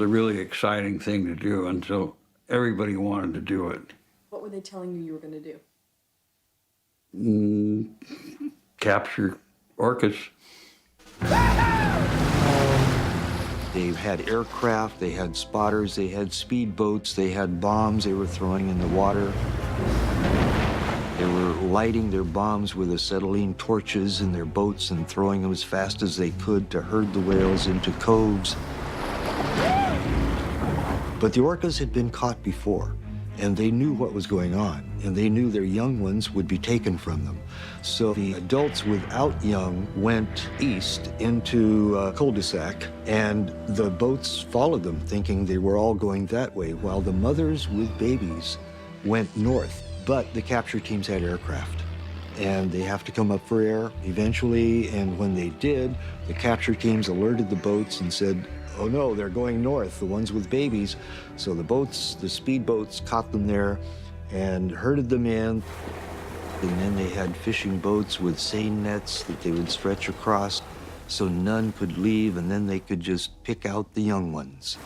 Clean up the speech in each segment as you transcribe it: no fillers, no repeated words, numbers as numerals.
was a really exciting thing to do, and so everybody wanted to do it. What were they telling you were going to do? Capture orcas. They had aircraft, they had spotters, they had speedboats, they had bombs they were throwing in the water. They were lighting their bombs with acetylene torches in their boats and throwing them as fast as they could to herd the whales into coves. But the orcas had been caught before, and they knew what was going on, and they knew their young ones would be taken from them. So the adults without young went east into a cul-de-sac, and the boats followed them, thinking they were all going that way, while the mothers with babies went north. But the capture teams had aircraft, and they have to come up for air eventually, and when they did, the capture teams alerted the boats and said, oh no, they're going north, the ones with babies. So the boats, the speedboats, caught them there and herded them in. And then they had fishing boats with seine nets that they would stretch across so none could leave, and then they could just pick out the young ones.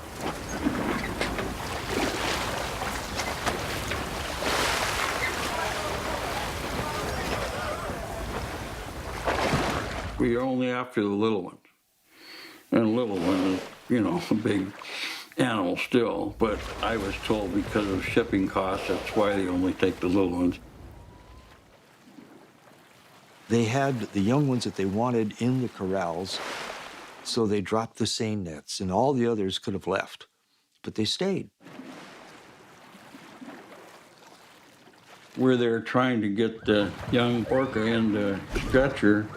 We were only after the little ones. And a little one is, you know, a big animal still, but I was told because of shipping costs, that's why they only take the little ones. They had the young ones that they wanted in the corrals, so they dropped the seine nets, and all the others could have left, but they stayed. We're there trying to get the young orca in the stretcher,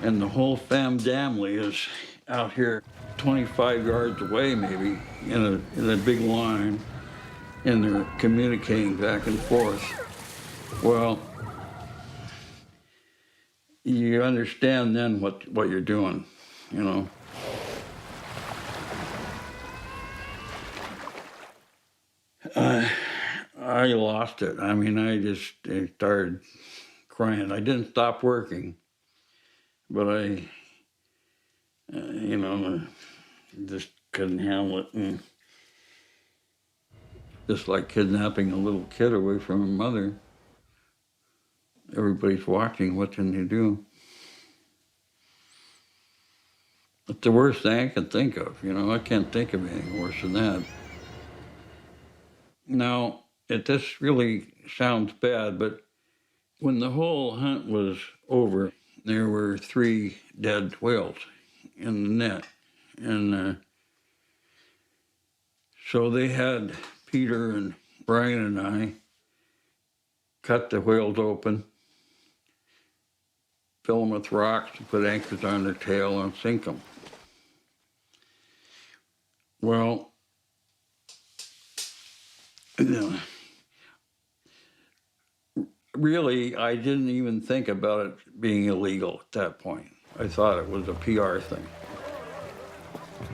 and the whole family is out here 25 yards away maybe in a big line, and they're communicating back and forth. Well, you understand then what you're doing, you know. I lost it. I mean, I started crying. I didn't stop working, but I you know, just couldn't handle it. And just like kidnapping a little kid away from her mother. Everybody's watching, what can you do? It's the worst thing I can think of, you know. I can't think of anything worse than that. Now, this really sounds bad, but when the whole hunt was over, there were 3 dead whales in the net. And so they had Peter and Brian and I cut the whales open, fill them with rocks, and put anchors on their tail and sink them. Well, really, I didn't even think about it being illegal at that point. I thought it was a PR thing.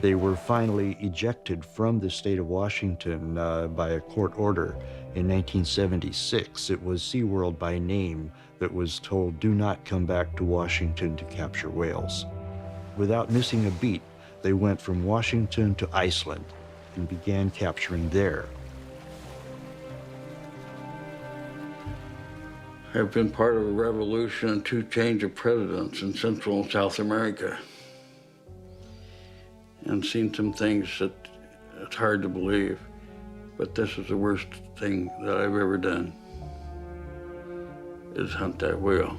They were finally ejected from the state of Washington by a court order in 1976. It was SeaWorld by name that was told, do not come back to Washington to capture whales. Without missing a beat, they went from Washington to Iceland and began capturing there. I've been part of a revolution to change of presidents in Central and South America, and seen some things that it's hard to believe, but this is the worst thing that I've ever done, is hunt that whale.